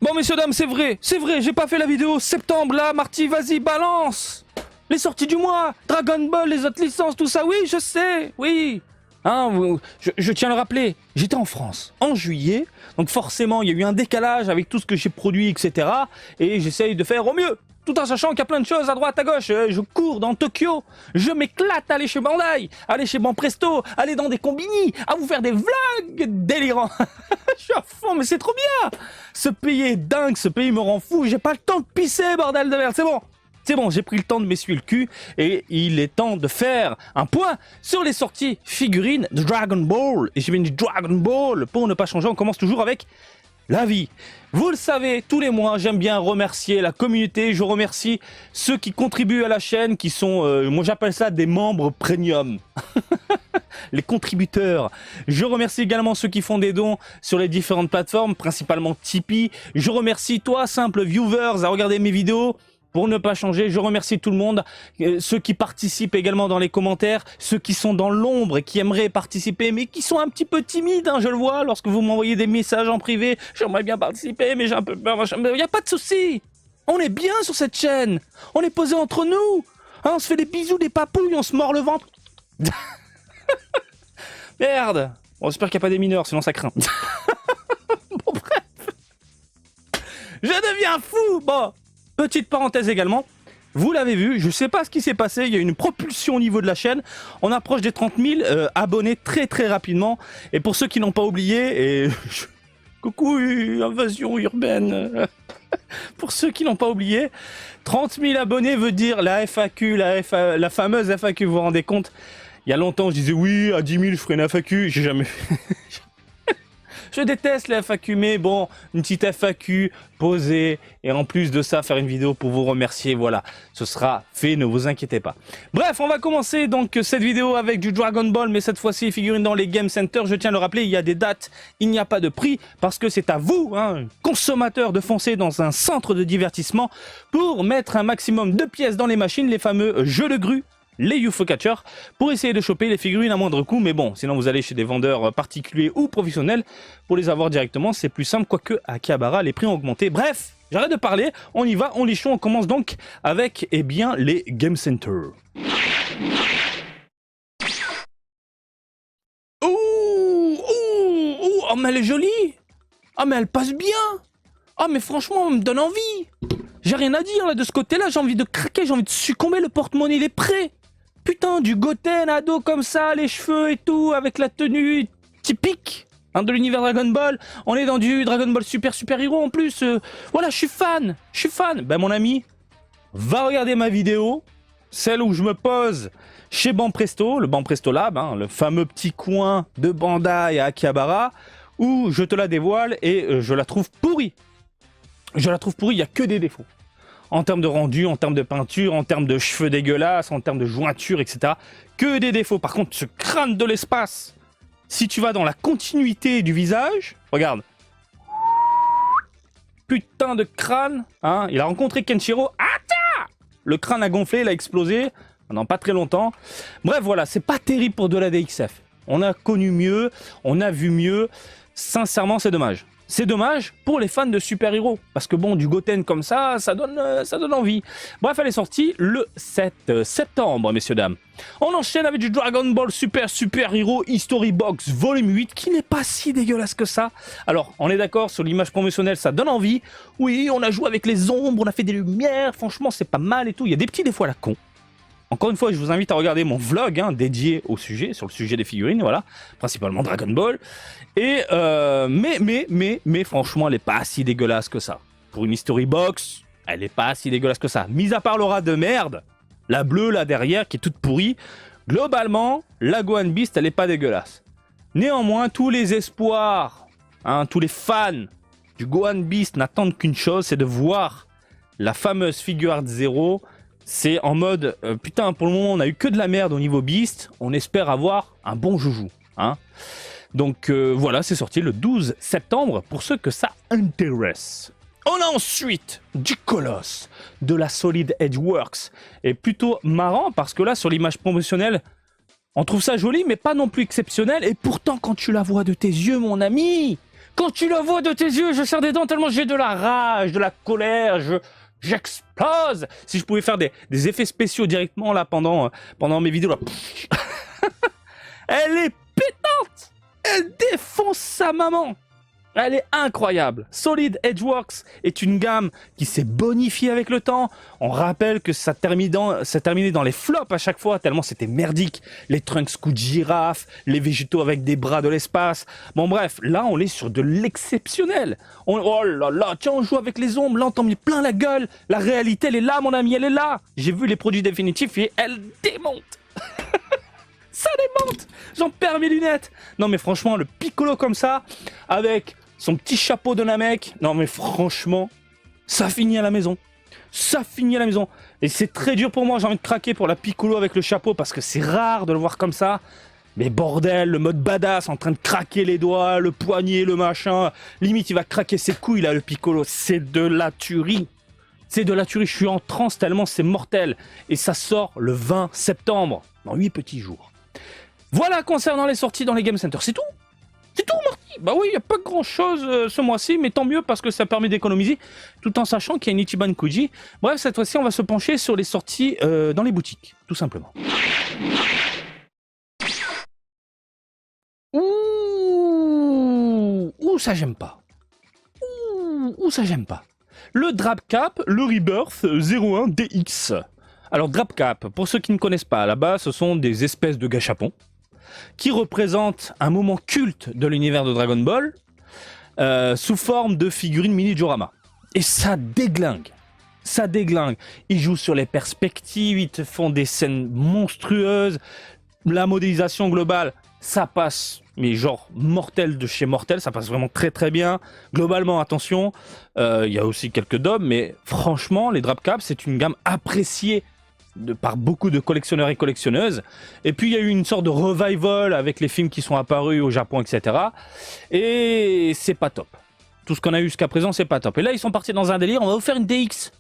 Bon, messieurs, dames, c'est vrai, j'ai pas fait la vidéo septembre, là, Marty, vas-y, balance. Les sorties du mois, Dragon Ball, les autres licences, tout ça, oui, je sais, oui. Hein, je tiens à le rappeler, j'étais en France en juillet, donc forcément, il y a eu un décalage avec tout ce que j'ai produit, etc. Et j'essaye de faire au mieux, tout en sachant qu'il y a plein de choses à droite, à gauche. Je cours dans Tokyo, je m'éclate à aller chez Bandai, aller chez Banpresto, aller dans des combini, à vous faire des vlogs délirants. Je suis à fond, mais c'est trop bien. Ce pays est dingue, ce pays me rend fou, j'ai pas le temps de pisser, bordel de merde, c'est bon. C'est bon, j'ai pris le temps de m'essuyer le cul et il est temps de faire un point sur les sorties figurines de Dragon Ball. Et j'ai bien dit Dragon Ball, pour ne pas changer, on commence toujours avec la vie. Vous le savez, tous les mois, j'aime bien remercier la communauté. Je remercie ceux qui contribuent à la chaîne, qui sont, moi j'appelle ça des membres premium. Les contributeurs. Je remercie également ceux qui font des dons sur les différentes plateformes, principalement Tipeee. Je remercie toi, simple viewers, à regarder mes vidéos. Pour ne pas changer, je remercie tout le monde, ceux qui participent également dans les commentaires, ceux qui sont dans l'ombre et qui aimeraient participer, mais qui sont un petit peu timides, hein, je le vois, lorsque vous m'envoyez des messages en privé, j'aimerais bien participer, mais j'ai un peu peur, il n'y a pas de souci. On est bien sur cette chaîne, on est posé entre nous, hein, on se fait des bisous, des papouilles, on se mord le ventre. Merde, bon, j'espère qu'il n'y a pas des mineurs, sinon ça craint. Bon, bref, je deviens fou, bon. Petite parenthèse également, vous l'avez vu, je sais pas ce qui s'est passé, il y a une propulsion au niveau de la chaîne, on approche des 30 000 abonnés très rapidement, et pour ceux qui n'ont pas oublié, et coucou invasion urbaine, pour ceux qui n'ont pas oublié, 30 000 abonnés veut dire la FAQ, la fameuse FAQ, vous vous rendez compte? Il y a longtemps je disais oui, à 10 000 je ferai une FAQ, j'ai jamais fait... Je déteste les FAQ, mais bon, une petite FAQ posée, et en plus de ça, faire une vidéo pour vous remercier, voilà, ce sera fait, ne vous inquiétez pas. Bref, on va commencer donc cette vidéo avec du Dragon Ball, mais cette fois-ci, figurine dans les Game Center. Je tiens à le rappeler, il y a des dates, il n'y a pas de prix, parce que c'est à vous, hein, consommateurs, de foncer dans un centre de divertissement pour mettre un maximum de pièces dans les machines, les fameux jeux de grue, les UFO Catchers, pour essayer de choper les figurines à moindre coût, mais bon, sinon vous allez chez des vendeurs particuliers ou professionnels pour les avoir directement, c'est plus simple, quoique à Akihabara les prix ont augmenté. Bref, j'arrête de parler, on y va, on lichon, on commence donc avec, eh bien, les Game Center. Oh, mais elle est jolie. Ah, mais elle passe bien. Ah, mais franchement, elle me donne envie. J'ai rien à dire là de ce côté-là, j'ai envie de craquer, j'ai envie de succomber, le porte-monnaie il est prêt. Putain, du Goten ado comme ça, les cheveux et tout, avec la tenue typique hein, de l'univers Dragon Ball. On est dans du Dragon Ball Super Héros en plus. Voilà, je suis fan. Ben mon ami, va regarder ma vidéo, celle où je me pose chez Banpresto, le Banpresto Lab, hein, le fameux petit coin de Bandai à Akihabara, où je te la dévoile et je la trouve pourrie. Je la trouve pourrie, il n'y a que des défauts. En termes de rendu, en termes de peinture, en termes de cheveux dégueulasses, en termes de jointure, etc. Que des défauts. Par contre, ce crâne de l'espace, si tu vas dans la continuité du visage, regarde. Putain de crâne. Hein, il a rencontré Kenshiro. Attends, le crâne a gonflé, il a explosé. Pendant pas très longtemps. Bref, voilà, c'est pas terrible pour de la DXF. On a connu mieux, on a vu mieux. Sincèrement, c'est dommage. C'est dommage pour les fans de super-héros, parce que bon, du Goten comme ça donne envie. Bref, elle est sortie le 7 septembre, messieurs, dames. On enchaîne avec du Dragon Ball Super Hero History Box Volume 8, qui n'est pas si dégueulasse que ça. Alors, on est d'accord, sur l'image promotionnelle, ça donne envie. Oui, on a joué avec les ombres, on a fait des lumières, franchement, c'est pas mal et tout. Il y a des petits défauts à la con. Encore une fois, je vous invite à regarder mon vlog hein, dédié au sujet, sur le sujet des figurines, voilà, principalement Dragon Ball. Et mais franchement, elle est pas si dégueulasse que ça. Pour une History Box, elle est pas si dégueulasse que ça. Mis à part l'aura de merde, la bleue là derrière qui est toute pourrie, globalement, la Gohan Beast, elle est pas dégueulasse. Néanmoins, tous les espoirs, hein, tous les fans du Gohan Beast n'attendent qu'une chose, c'est de voir la fameuse figure art 0. C'est en mode, putain, pour le moment, on n'a eu que de la merde au niveau Beast. On espère avoir un bon joujou. Hein. Donc voilà, c'est sorti le 12 septembre pour ceux que ça intéresse. On a ensuite du Colosse, de la Solid Edge Works. Et plutôt marrant parce que là, sur l'image promotionnelle, on trouve ça joli, mais pas non plus exceptionnel. Et pourtant, quand tu la vois de tes yeux, mon ami, Quand tu le vois de tes yeux, je serre des dents tellement j'ai de la rage, de la colère, j'explose. Si je pouvais faire des effets spéciaux directement là pendant mes vidéos là. Elle est pétante. Elle défonce sa maman. Elle est incroyable. Solid Edgeworks est une gamme qui s'est bonifiée avec le temps. On rappelle que ça terminait dans les flops à chaque fois, tellement c'était merdique. Les trunks coup de girafe, les végétaux avec des bras de l'espace. Bon bref, là on est sur de l'exceptionnel. Oh là là, tiens, on joue avec les ombres, là on t'en met plein la gueule. La réalité elle est là mon ami, elle est là. J'ai vu les produits définitifs et elle démonte. Ça démonte. J'en perds mes lunettes. Non mais franchement, le piccolo comme ça, avec son petit chapeau de Namek, non mais franchement, ça finit à la maison. Ça finit à la maison. Et c'est très dur pour moi, j'ai envie de craquer pour la piccolo avec le chapeau, parce que c'est rare de le voir comme ça. Mais bordel, le mode badass, en train de craquer les doigts, le poignet, le machin. Limite, il va craquer ses couilles là, le piccolo. C'est de la tuerie. C'est de la tuerie, je suis en transe tellement c'est mortel. Et ça sort le 20 septembre, dans 8 petits jours. Voilà concernant les sorties dans les Game Center, c'est tout. C'est tout, Marty. Bah oui, il n'y a pas grand chose ce mois-ci, mais tant mieux parce que ça permet d'économiser, tout en sachant qu'il y a une Ichiban Kuji. Bref, cette fois-ci, on va se pencher sur les sorties dans les boutiques, tout simplement. Ouh, ça j'aime pas. Ouh, ça j'aime pas. Le Drap Cap, le Rebirth 01 DX. Alors, Drap Cap, pour ceux qui ne connaissent pas, là-bas, ce sont des espèces de gâchapons qui représente un moment culte de l'univers de Dragon Ball sous forme de figurines mini diorama. Et ça déglingue. Ça déglingue. Ils jouent sur les perspectives, ils te font des scènes monstrueuses. La modélisation globale, ça passe, mais genre mortel de chez mortel, ça passe vraiment très très bien. Globalement, attention, il y a aussi quelques daubs, mais franchement, les Drap Cap, c'est une gamme appréciée par beaucoup de collectionneurs et collectionneuses. Et puis il y a eu une sorte de revival avec les films qui sont apparus au Japon, etc. Et c'est pas top. Tout ce qu'on a eu jusqu'à présent, c'est pas top. Et là, ils sont partis dans un délire, on va vous faire une DX.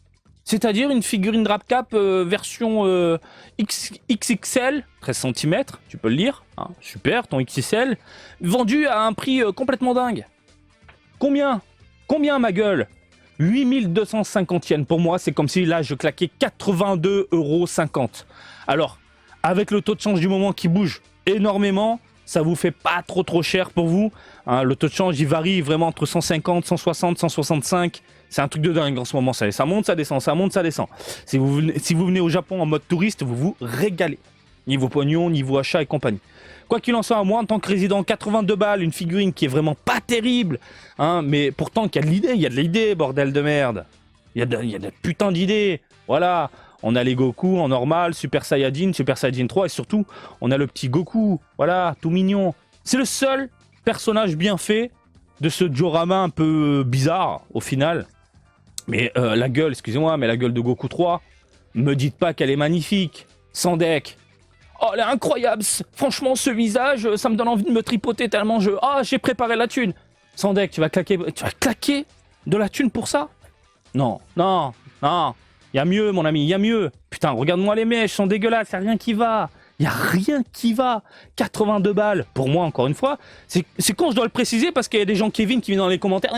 C'est-à-dire une figurine Drap Cap version XXL, 13 cm, tu peux le lire. Hein, super, ton XXL. Vendu à un prix complètement dingue. Combien ma gueule? 8250 yens. Pour moi, c'est comme si là, je claquais 82,50 €. Alors, avec le taux de change du moment qui bouge énormément, ça vous fait pas trop cher pour vous. Hein, le taux de change, il varie vraiment entre 150, 160, 165. C'est un truc de dingue en ce moment. Ça monte, ça descend, ça monte, ça descend. Si vous venez au Japon en mode touriste, vous vous régalez. Niveau pognon, niveau achat et compagnie. Quoi qu'il en soit, moi, en tant que résident, 82 balles, une figurine qui est vraiment pas terrible, hein, mais pourtant, il y a de l'idée, bordel de merde. Il y a de putain d'idées. Voilà, on a les Goku en normal, Super Saiyajin 3, et surtout, on a le petit Goku, voilà, tout mignon. C'est le seul personnage bien fait de ce diorama un peu bizarre, au final. Mais la gueule, excusez-moi, mais la gueule de Goku 3, me dites pas qu'elle est magnifique. Sans deck. Oh, elle est incroyable. Franchement, ce visage, ça me donne envie de me tripoter tellement j'ai préparé la thune. Sans deck, tu vas claquer de la thune pour ça? Non. Il y a mieux, mon ami, il y a mieux. Putain, regarde-moi les mèches, sont dégueulasses, il n'y a rien qui va. Il n'y a rien qui va. 82 balles. Pour moi, encore une fois, c'est quand je dois le préciser parce qu'il y a des gens qui viennent dans les commentaires.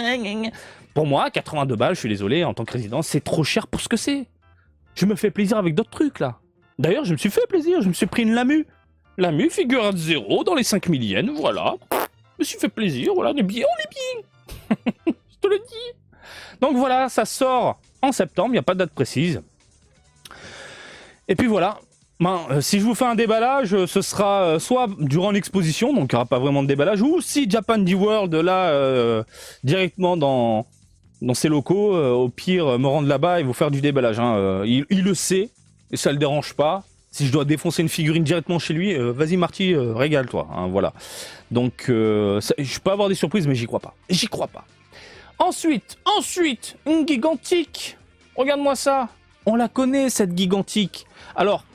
Pour moi, 82 balles, je suis désolé, en tant que résident, c'est trop cher pour ce que c'est. Je me fais plaisir avec d'autres trucs, là. D'ailleurs, je me suis fait plaisir, je me suis pris une Lamu. Lamu, figure à 0 dans les 5000 yens, voilà. Je me suis fait plaisir, voilà, on est bien. Je te le dis. Donc voilà, ça sort en septembre, il n'y a pas de date précise. Et puis voilà. Si je vous fais un déballage, ce sera soit durant l'exposition, donc il n'y aura pas vraiment de déballage, ou si Japan D-World, là, directement dans ses locaux, au pire, me rendre là-bas et vous faire du déballage. Hein. Il le sait, et ça le dérange pas. Si je dois défoncer une figurine directement chez lui, vas-y Marty, régale-toi. Hein, voilà. Donc, je peux avoir des surprises, mais j'y crois pas. J'y crois pas. Ensuite, une gigantique. Regarde-moi ça. On la connaît, cette gigantique. Alors,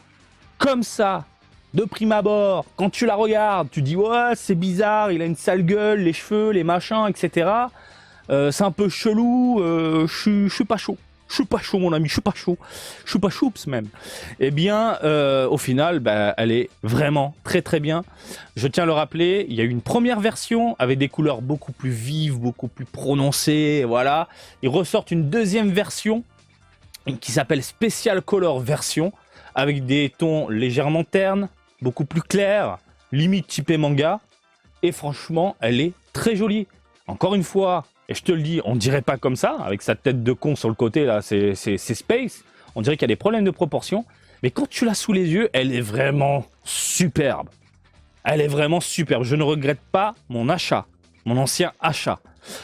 comme ça, de prime abord, quand tu la regardes, tu dis ouais, c'est bizarre, il a une sale gueule, les cheveux, les machins, etc. C'est un peu chelou, je suis pas chaud. Je suis pas chaud, mon ami, je suis pas chaud. Je suis pas choups, même. Eh bien, au final, bah, elle est vraiment très très bien. Je tiens à le rappeler, il y a eu une première version avec des couleurs beaucoup plus vives, beaucoup plus prononcées, voilà. Ils ressortent une deuxième version qui s'appelle Special Color Version, avec des tons légèrement ternes, beaucoup plus clairs, limite typé manga. Et franchement, elle est très jolie. Encore une fois, et je te le dis, on dirait pas comme ça, avec sa tête de con sur le côté, là, c'est Space. On dirait qu'il y a des problèmes de proportion. Mais quand tu l'as sous les yeux, elle est vraiment superbe. Elle est vraiment superbe. Je ne regrette pas mon achat, mon ancien achat.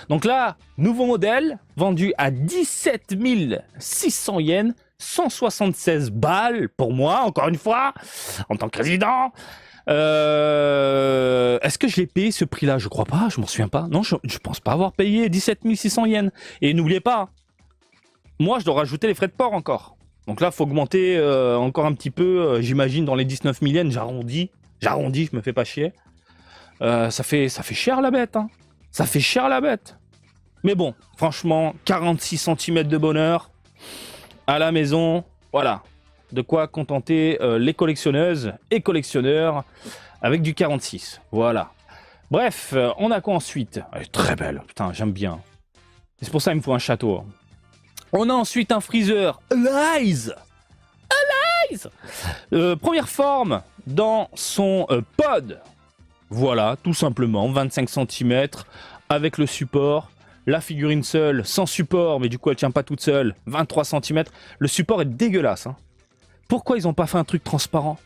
Donc là, nouveau modèle, vendu à 17 600 yens, 176 balles pour moi, encore une fois, en tant que résident. Est-ce que je l'ai payé ce prix-là? Je crois pas, je m'en souviens pas. Non, je pense pas avoir payé 17 600 yens. Et n'oubliez pas, moi je dois rajouter les frais de port encore. Donc là, il faut augmenter encore un petit peu, j'imagine dans les 19 000 yens, j'arrondis, je me fais pas chier. Ça fait cher la bête, hein. Ça fait cher la bête. Mais bon, franchement, 46 cm de bonheur à la maison, voilà. De quoi contenter les collectionneuses et collectionneurs avec du 46. Voilà. Bref, on a quoi ensuite? Elle est très belle, putain, j'aime bien. C'est pour ça qu'il me faut un château. On a ensuite un freezer Alize. Première forme dans son pod. Voilà, tout simplement, 25 cm avec le support. La figurine seule, sans support, mais du coup elle tient pas toute seule, 23 cm. Le support est dégueulasse, hein. Pourquoi ils n'ont pas fait un truc transparent?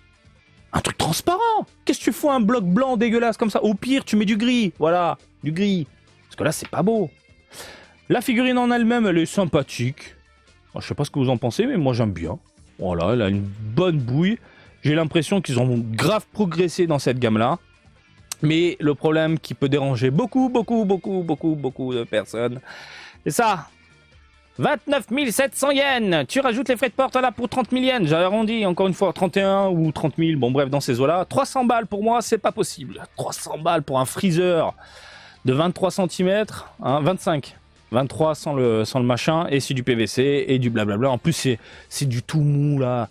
Un truc transparent? Qu'est-ce que tu fous un bloc blanc dégueulasse comme ça? Au pire, tu mets du gris. Voilà, du gris. Parce que là, c'est pas beau. La figurine en elle-même, elle est sympathique. Bon, je sais pas ce que vous en pensez, mais moi, j'aime bien. Voilà, elle a une bonne bouille. J'ai l'impression qu'ils ont grave progressé dans cette gamme-là. Mais le problème qui peut déranger beaucoup de personnes, c'est ça. 29 700 yens. Tu rajoutes les frais de port là pour 30 000 yens. J'avais arrondi encore une fois 31 ou 30 000. Bon bref, dans ces eaux-là. 300 balles pour moi, c'est pas possible. 300 balles pour un freezer de 23 cm. Hein, 25. 23 sans le machin. Et c'est du PVC et du blablabla. En plus, c'est du tout mou là.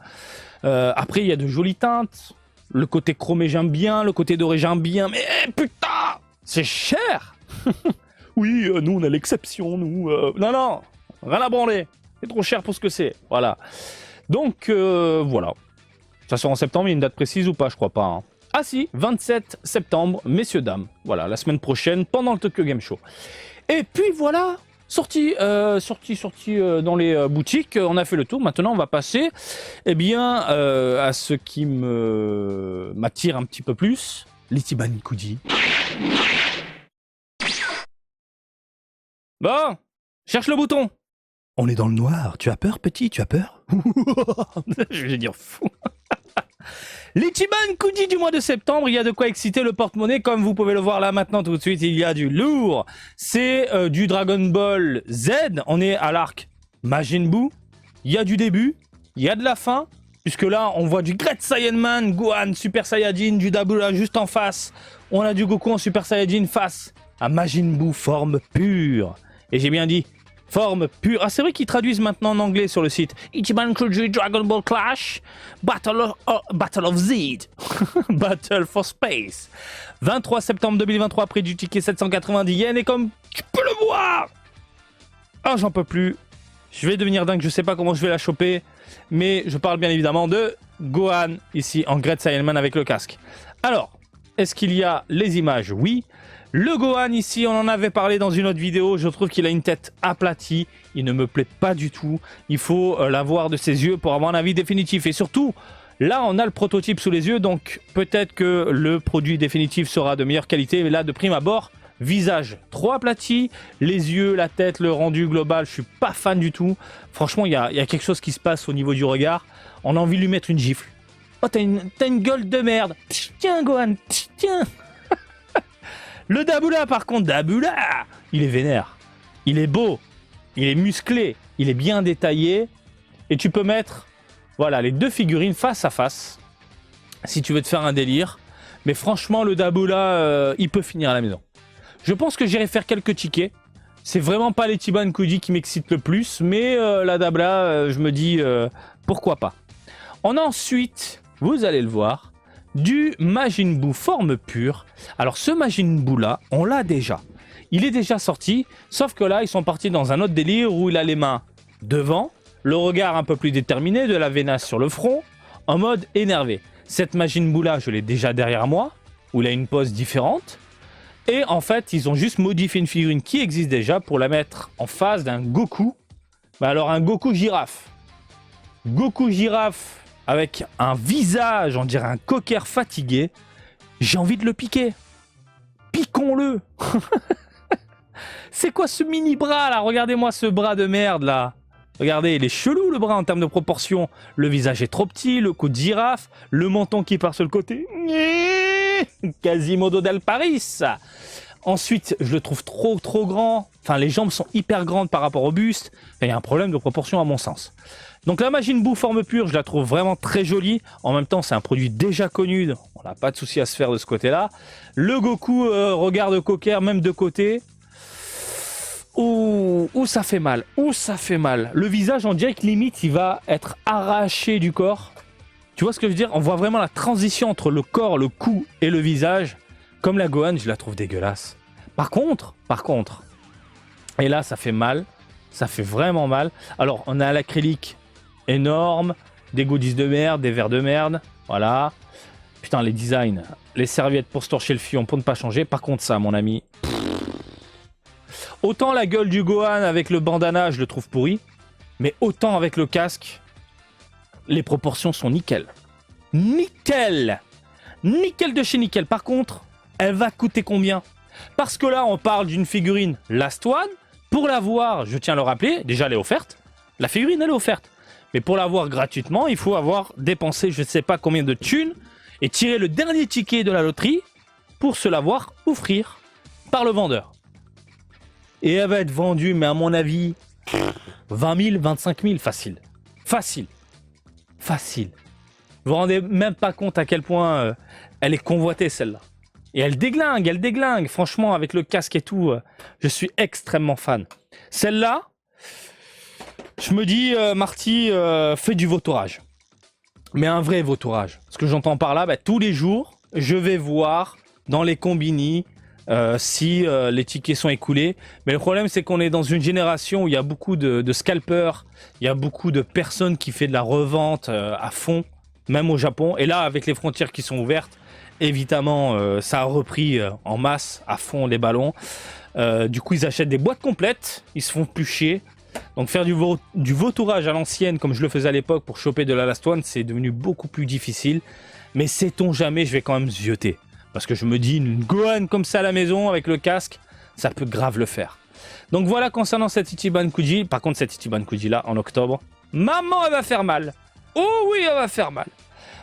Après, il y a de jolies teintes. Le côté chromé, j'aime bien. Le côté doré, j'aime bien. Mais putain, c'est cher. Oui, nous, on a l'exception. Nous, non. Rien à branler. C'est trop cher pour ce que c'est. Voilà. Donc, voilà. Ça sort en septembre, il y a une date précise ou pas? Je crois pas. Hein. Ah si, 27 septembre, messieurs, dames. Voilà, la semaine prochaine, pendant le Tokyo Game Show. Et puis voilà, sorti dans les boutiques. On a fait le tour. Maintenant, on va passer à ce qui m'attire un petit peu plus. L'Ichiban Kuji. Bon, cherche le bouton. On est dans le noir. Tu as peur, petit? Tu as peur? Je vais dire fou. L'Ichiban Kuji du mois de septembre, il y a de quoi exciter le porte-monnaie. Comme vous pouvez le voir là maintenant tout de suite, il y a du lourd. C'est du Dragon Ball Z. On est à l'arc Majin Buu. Il y a du début, il y a de la fin. Puisque là, on voit du Great Saiyan Man, Gohan, Super Saiyajin, du Dabura juste en face. On a du Goku en Super Saiyajin face à Majin Buu, forme pure. Et j'ai bien dit forme pure. Ah, c'est vrai qu'ils traduisent maintenant en anglais sur le site. Ichiban Kuji Dragon Ball Clash, Battle of Z. Battle for Space. 23 septembre 2023, prix du ticket 790 yens. Et comme tu peux le voir, ah, j'en peux plus. Je vais devenir dingue, je sais pas comment je vais la choper. Mais je parle bien évidemment de Gohan, ici en Great Saiyan Man avec le casque. Alors, est-ce qu'il y a les images? Oui. Le Gohan ici, on en avait parlé dans une autre vidéo, je trouve qu'il a une tête aplatie, il ne me plaît pas du tout, il faut la voir de ses yeux pour avoir un avis définitif. Et surtout, là on a le prototype sous les yeux, donc peut-être que le produit définitif sera de meilleure qualité, mais là de prime abord, visage trop aplati, les yeux, la tête, le rendu global, je suis pas fan du tout. Franchement, il y a quelque chose qui se passe au niveau du regard, on a envie de lui mettre une gifle. Oh, t'as une gueule de merde, tiens Gohan, tiens. Le Dabula, par contre, Dabula, il est vénère. Il est beau. Il est musclé. Il est bien détaillé. Et tu peux mettre, voilà, les deux figurines face à face. Si tu veux te faire un délire. Mais franchement, le Dabula, il peut finir à la maison. Je pense que j'irai faire quelques tickets. C'est vraiment pas les Chiban Kuji qui m'excitent le plus, mais la Dabla, je me dis pourquoi pas. On a ensuite, vous allez le voir, du Majin Buu forme pure. Alors ce Majin Buu là, on l'a déjà. Il est déjà sorti, sauf que là, ils sont partis dans un autre délire où il a les mains devant, le regard un peu plus déterminé, de la vénace sur le front, en mode énervé. Cette Majin Buu là, je l'ai déjà derrière moi, où il a une pose différente. Et en fait, ils ont juste modifié une figurine qui existe déjà pour la mettre en face d'un Goku. Bah alors un Goku girafe. Goku girafe avec un visage, on dirait un cocker fatigué. J'ai envie de le piquer. Piquons-le. C'est quoi ce mini bras là? Regardez-moi ce bras de merde là. Regardez, il est chelou le bras en termes de proportion. Le visage est trop petit, le cou de girafe, le menton qui part sur le côté. Quasimodo del Paris. Ensuite, je le trouve trop grand. Enfin, les jambes sont hyper grandes par rapport au buste. Il y a un problème de proportion à mon sens. Donc la Majin Buu forme pure, je la trouve vraiment très jolie. En même temps, c'est un produit déjà connu. On n'a pas de souci à se faire de ce côté-là. Le Goku, regard de cocker, même de côté. Ouh, ça fait mal. Ouh, ça fait mal. Le visage, on dirait que limite, il va être arraché du corps. Tu vois ce que je veux dire? On voit vraiment la transition entre le corps, le cou et le visage. Comme la Gohan, je la trouve dégueulasse. Par contre, et là, ça fait mal. Ça fait vraiment mal. Alors, on a l'acrylique énorme, des goodies de merde, des verres de merde. Voilà. Putain, les designs. Les serviettes pour se torcher le fion pour ne pas changer. Par contre, ça, mon ami... Autant la gueule du Gohan avec le bandana, je le trouve pourri. Mais autant avec le casque... Les proportions sont nickel. Nickel. Nickel de chez nickel. Par contre, elle va coûter combien? Parce que là, on parle d'une figurine Last One. Pour l'avoir, je tiens à le rappeler, déjà elle est offerte. La figurine, elle est offerte. Mais pour l'avoir gratuitement, il faut avoir dépensé je ne sais pas combien de thunes et tirer le dernier ticket de la loterie pour se l'avoir offrir par le vendeur. Et elle va être vendue, mais à mon avis, 20 000, 25 000, facile. Facile. Facile. Vous vous rendez même pas compte à quel point elle est convoitée celle-là. Et elle déglingue. Franchement, avec le casque et tout, je suis extrêmement fan. Celle-là, je me dis, Marty, fais du vautourage. Mais un vrai vautourage. Ce que j'entends par là, tous les jours, je vais voir dans les combini si les tickets sont écoulés. Mais le problème, c'est qu'on est dans une génération où il y a beaucoup de scalpers, il y a beaucoup de personnes qui font de la revente à fond, même au Japon. Et là, avec les frontières qui sont ouvertes, évidemment, ça a repris en masse, à fond, les ballons. Du coup, ils achètent des boîtes complètes, ils se font plus chier. Donc faire du vautourage à l'ancienne, comme je le faisais à l'époque pour choper de la Last One, c'est devenu beaucoup plus difficile. Mais sait-on jamais, je vais quand même zioter. Parce que je me dis, une Gohan comme ça à la maison, avec le casque, ça peut grave le faire. Donc voilà concernant cette Ichiban Kuji. Par contre, cette Ichiban Kuji là, en octobre, maman, elle va faire mal. Oh oui, elle va faire mal.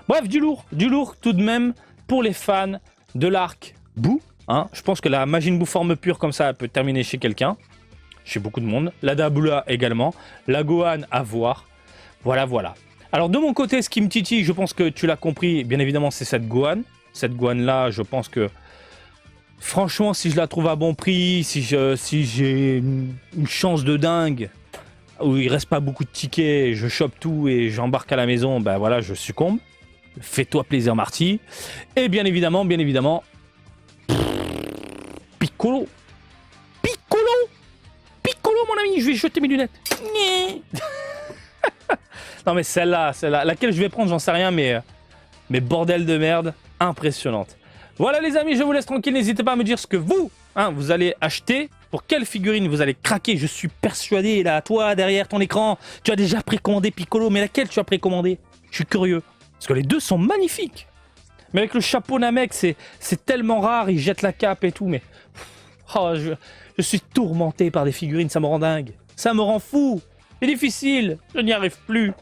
Bref, du lourd tout de même pour les fans de l'arc Buu. Hein. Je pense que la Majin Buu forme pure comme ça, elle peut terminer chez quelqu'un. Chez beaucoup de monde. La Dabula également. La Gohan à voir. Voilà. Alors de mon côté, ce qui me titille, je pense que tu l'as compris, bien évidemment, c'est cette Gohan. Cette Gohan-là, je pense que... Franchement, si je la trouve à bon prix, si j'ai une chance de dingue, où il reste pas beaucoup de tickets, je chope tout et j'embarque à la maison, ben voilà, je succombe. Fais-toi plaisir, Marty. Et bien évidemment, Piccolo, mon ami, je vais jeter mes lunettes. Non mais celle-là, laquelle je vais prendre, j'en sais rien, mais bordel de merde, impressionnante. Voilà les amis, je vous laisse tranquille, n'hésitez pas à me dire ce que vous allez acheter, pour quelle figurine vous allez craquer, je suis persuadé, là, toi, derrière ton écran, tu as déjà précommandé Piccolo, mais laquelle tu as précommandé? Je suis curieux, parce que les deux sont magnifiques. Mais avec le chapeau Namek, c'est tellement rare, il jette la cape et tout, mais... Oh, je suis tourmenté par des figurines, ça me rend dingue. Ça me rend fou. C'est difficile, je n'y arrive plus.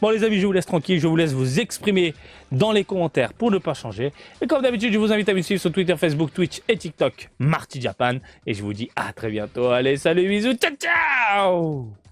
Bon les amis, je vous laisse tranquille, je vous laisse vous exprimer dans les commentaires pour ne pas changer. Et comme d'habitude, je vous invite à me suivre sur Twitter, Facebook, Twitch et TikTok, Marty Japan. Et je vous dis à très bientôt. Allez, salut, bisous, ciao, ciao!